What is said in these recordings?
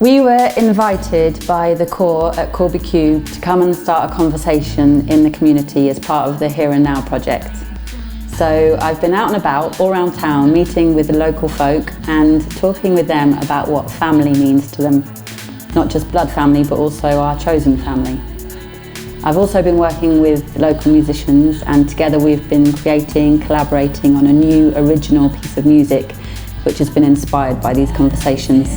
We were invited by the Corps at Corby Q to come and start a conversation in the community as part of the Here and Now project. So I've been out and about all around town meeting with the local folk and talking with them about what family means to them. Not just blood family, but also our chosen family. I've also been working with local musicians, and together we've been collaborating on a new original piece of music which has been inspired by these conversations.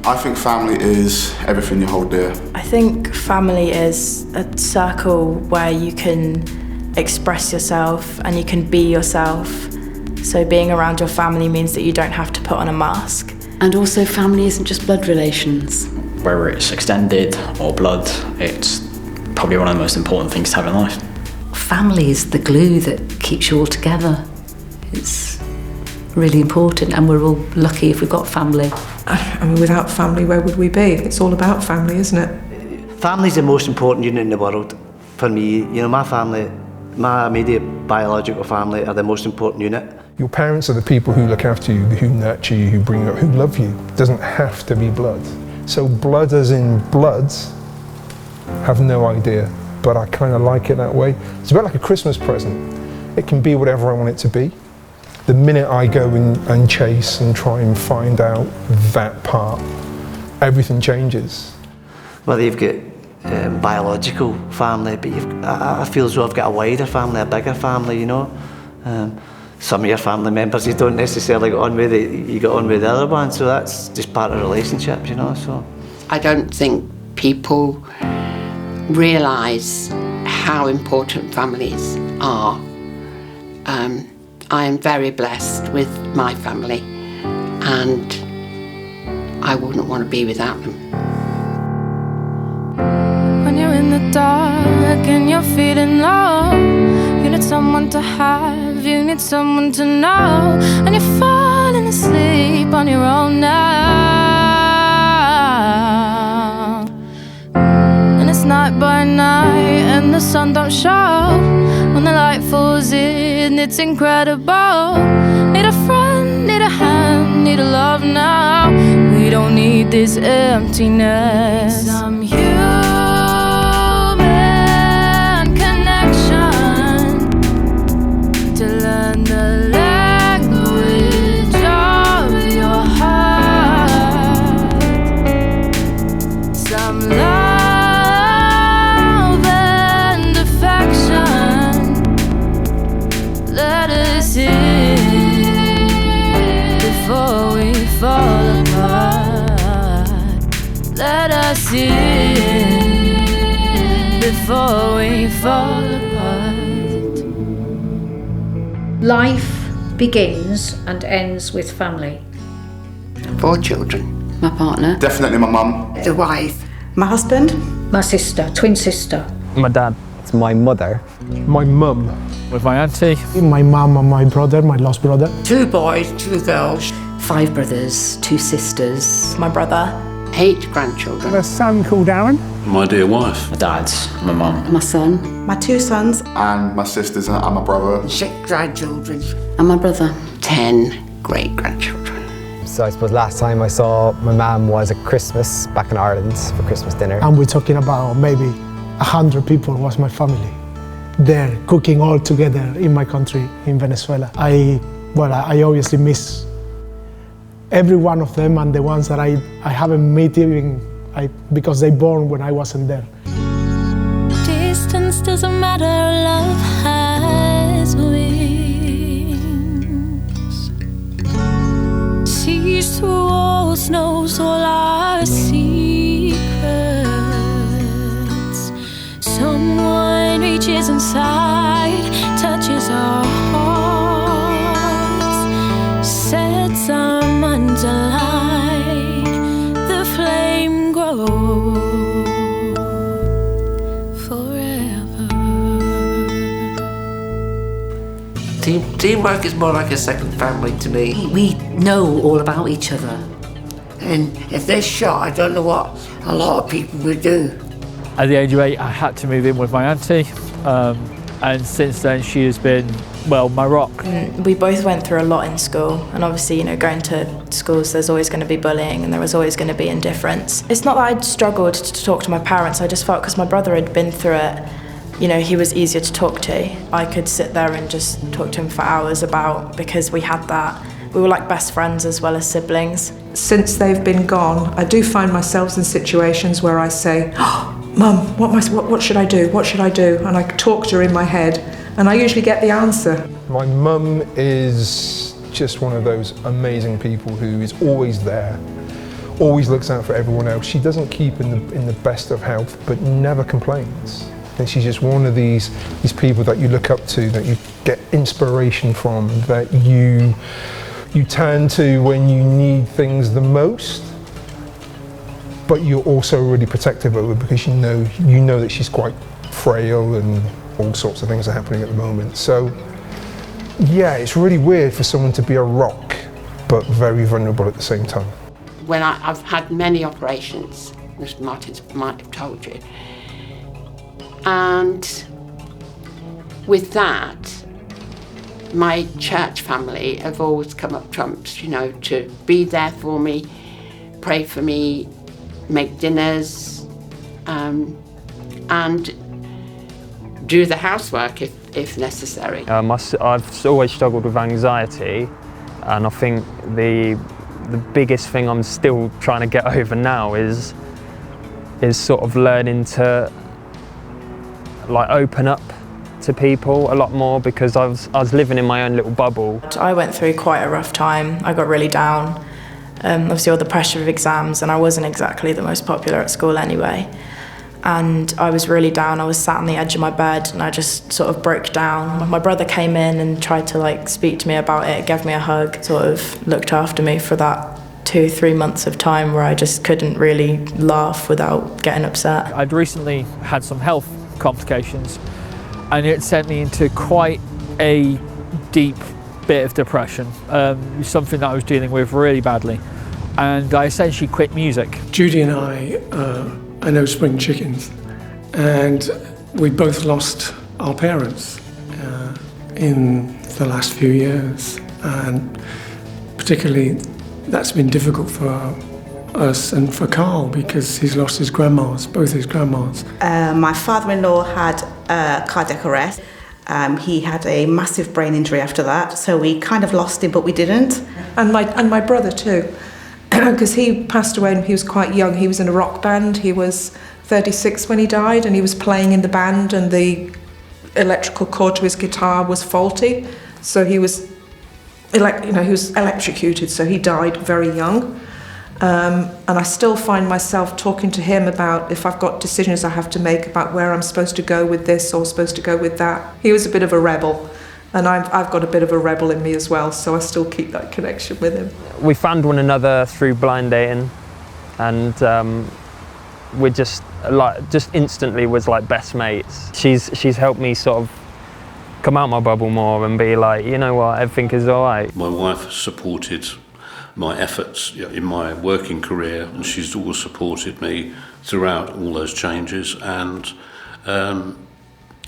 I think family is everything you hold dear. I think family is a circle where you can express yourself and you can be yourself. So being around your family means that you don't have to put on a mask. And also family isn't just blood relations. Whether it's extended or blood, it's probably one of the most important things to have in life. Family is the glue that keeps you all together. It's really important, and we're all lucky if we've got family. I mean, without family, where would we be? It's all about family, isn't it? Family's the most important unit in the world for me. You know, my family, my immediate biological family are the most important unit. Your parents are the people who look after you, who nurture you, who bring you up, who love you. It doesn't have to be blood. So blood as in bloods, have no idea, but I kind of like it that way. It's a bit like a Christmas present. It can be whatever I want it to be. The minute I go and chase and try and find out that part, everything changes. Well, you've got biological family, but I feel as though I've got a wider family, a bigger family, you know. Some of your family members you don't necessarily get on with, you get on with the other one, so that's just part of relationships, you know. So I don't think people realise how important families are. I am very blessed with my family, and I wouldn't want to be without them. When you're in the dark and you're feeling low, you need someone to have, you need someone to know, and you're falling asleep on your own now. And it's night by night and the sun don't show. When the light falls in, it's incredible. Need a friend, need a hand, need a love now. We don't need this emptiness. Some human connection to learn the language of your heart. Some love and affection. Let us in before we fall apart. Let us in before we fall apart. Life begins and ends with family. 4 children. My partner. Definitely my mum. The wife. My husband. My sister, twin sister. My dad. It's my mother. My mum. With my auntie. My mum and my brother, my lost brother. 2 boys, 2 girls. 5 brothers, 2 sisters. My brother. 8 grandchildren. A son called Aaron. My dear wife. My dad, my mum. My son. My 2 sons. And my sisters and my brother. 6 grandchildren. And my brother. 10 great-grandchildren. So I suppose last time I saw my mum was at Christmas back in Ireland for Christmas dinner. And we're talking about maybe 100 people was my family. There, cooking all together in my country, in Venezuela. I obviously miss every one of them, and the ones that I haven't met even because they born when I wasn't there. Distance doesn't matter, love has wings. Sees through walls, knows all our secrets. Someone reaches inside, touches our hearts, sets our minds alight, the flame grows forever. Teamwork is more like a second family to me. We know all about each other. And if they're shot, I don't know what a lot of people would do. At the age of 8, I had to move in with my auntie, and since then she has been, well, my rock. We both went through a lot in school, and obviously, going to schools, there's always going to be bullying and there was always going to be indifference. It's not that I'd struggled to talk to my parents, I just felt because my brother had been through it, he was easier to talk to. I could sit there and just talk to him for hours because we had that. We were like best friends as well as siblings. Since they've been gone, I do find myself in situations where I say, oh, Mum, what should I do? What should I do? And I talk to her in my head, and I usually get the answer. My mum is just one of those amazing people who is always there, always looks out for everyone else. She doesn't keep in the best of health, but never complains. And she's just one of these people that you look up to, that you get inspiration from, that you turn to when you need things the most, but you're also really protective of her because you know that she's quite frail and all sorts of things are happening at the moment. So yeah, it's really weird for someone to be a rock, but very vulnerable at the same time. When I've had many operations, which Martin might have told you, and with that, my church family have always come up trumps, to be there for me, pray for me, make dinners, and do the housework if necessary. I've always struggled with anxiety, and I think the biggest thing I'm still trying to get over now is sort of learning to open up to people a lot more, because I was living in my own little bubble. I went through quite a rough time. I got really down. Obviously all the pressure of exams, and I wasn't exactly the most popular at school anyway. And I was really down. I was sat on the edge of my bed and I just sort of broke down. My brother came in and tried to speak to me about it, gave me a hug, sort of looked after me for that 2-3 months of time where I just couldn't really laugh without getting upset. I'd recently had some health complications, and it sent me into quite a deep bit of depression, something that I was dealing with really badly, and I essentially quit music. Judy and I are no spring chickens, and we both lost our parents in the last few years, and particularly that's been difficult for us and for Carl because he's lost his grandmas, both his grandmas. My father-in-law had cardiac arrest. He had a massive brain injury after that, so we kind of lost him, but we didn't. And my brother too, because he passed away when he was quite young. He was in a rock band. He was 36 when he died, and he was playing in the band, and the electrical cord to his guitar was faulty, so he was, he was electrocuted. So he died very young. And I still find myself talking to him about if I've got decisions I have to make about where I'm supposed to go with this or supposed to go with that. He was a bit of a rebel, and I've got a bit of a rebel in me as well, so I still keep that connection with him. We found one another through blind dating, and we just instantly was like best mates. She's helped me sort of come out my bubble more and be like, you know what, everything is all right. My wife supported my efforts in my working career, and she's always supported me throughout all those changes, and I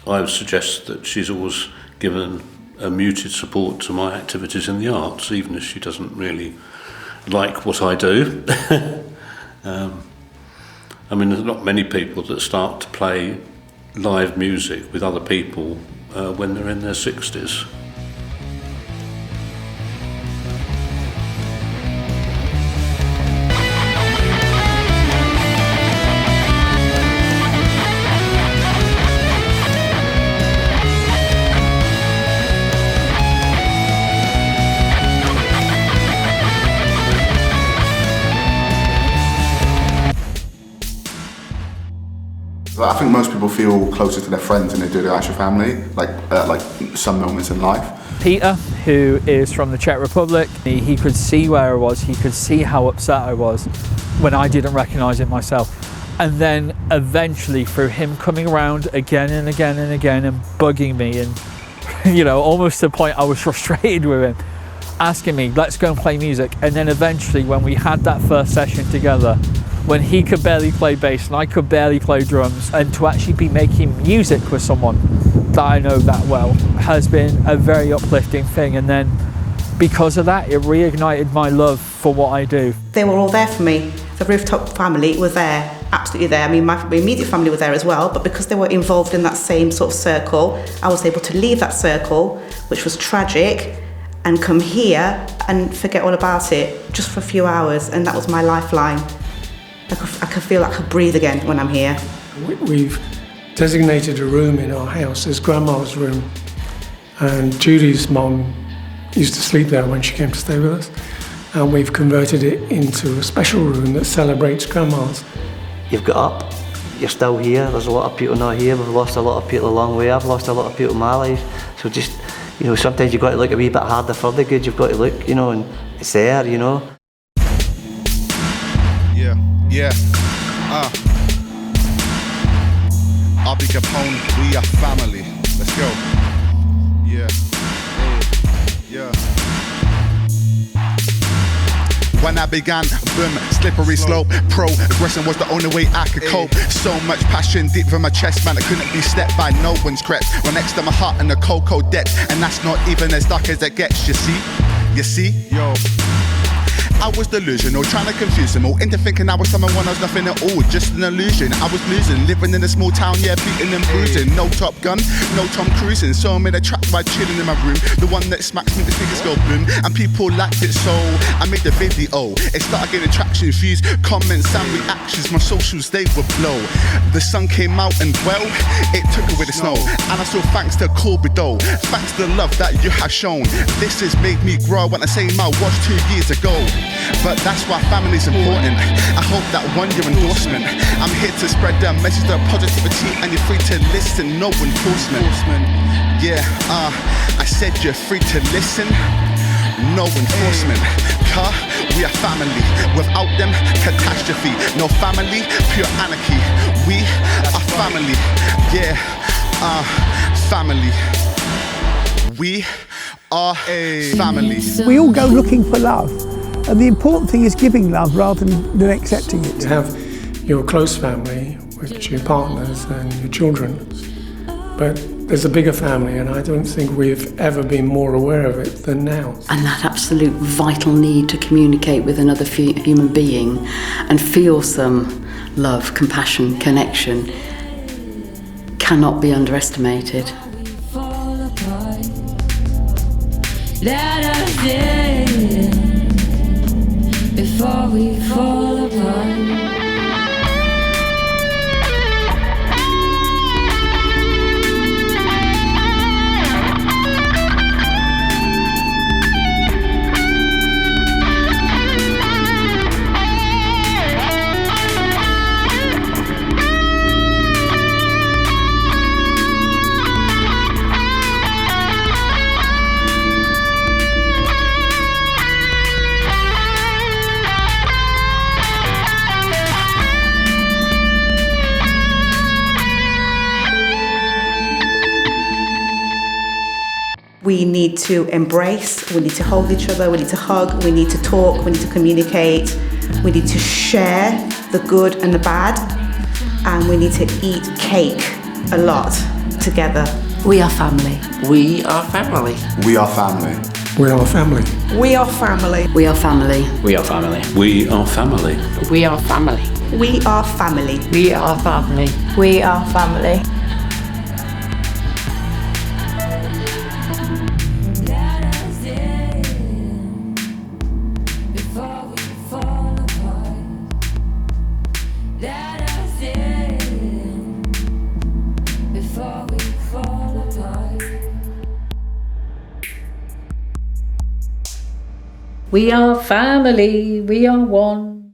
would suggest that she's always given a muted support to my activities in the arts, even if she doesn't really like what I do. I mean, there's not many people that start to play live music with other people when they're in their 60s. I think most people feel closer to their friends than they do their actual family, like some moments in life. Peter, who is from the Czech Republic, he could see where I was, he could see how upset I was when I didn't recognise it myself. And then eventually through him coming around again and again and again and bugging me, and almost to the point I was frustrated with him, asking me, let's go and play music. And then eventually when we had that first session together, when he could barely play bass and I could barely play drums, and to actually be making music with someone that I know that well has been a very uplifting thing. And then because of that, it reignited my love for what I do. They were all there for me. The Rooftop family was there, absolutely there. I mean, my immediate family were there as well, but because they were involved in that same sort of circle, I was able to leave that circle, which was tragic, and come here and forget all about it just for a few hours, and that was my lifeline. I could feel like I could breathe again when I'm here. We've designated a room in our house as Grandma's room, and Judy's mum used to sleep there when she came to stay with us, and we've converted it into a special room that celebrates Grandmas. You've got up, you're still here, there's a lot of people not here, we've lost a lot of people along the way, I've lost a lot of people in my life, so just, you know, sometimes you've got to look a wee bit harder for the good, you've got to look, you know, and it's there, you know. Yeah, I'll be Capone, we are family. Let's go. Yeah. When I began, boom, slippery slope, progression was the only way I could cope. So much passion deep from my chest, man, it couldn't be stepped by no one's crept. Right next to my heart in the cocoa depths, and that's not even as dark as it gets, you see, yo. I was delusional, trying to confuse them all into thinking I was someone when I was nothing at all, just an illusion. I was losing, living in a small town, yeah, beating and bruising. No Top Gun, no Tom Cruising, so I made a track by chilling in my room. The one that smacks me, the speakers go boom, and people liked it, so I made the video. It started getting traction, views, comments and reactions. My socials, they would blow. The sun came out and well, it took away the snow. And I saw thanks to Corby though, thanks to the love that you have shown. This has made me grow when I say my watch 2 years ago. But that's why family's important. I hope that won your endorsement. I'm here to spread the message of positivity, and you're free to listen, no enforcement. Yeah, I said you're free to listen, no enforcement. Car, we are family. Without them, catastrophe. No family, pure anarchy. We are family. Yeah, family. We are family. We all go looking for love. And the important thing is giving love rather than accepting it. To have your close family, which your partners and your children, but there's a bigger family, and I don't think we've ever been more aware of it than now. And that absolute vital need to communicate with another human being and feel some love, compassion, connection cannot be underestimated. Before we fall apart. We need to embrace, we need to hold each other, we need to hug, we need to talk, we need to communicate, we need to share the good and the bad, and we need to eat cake a lot together. We are family. We are family. We are family. We are family. We are family. We are family. We are family. We are family. We are family. We are family. We are family. We are family. We are family, we are one.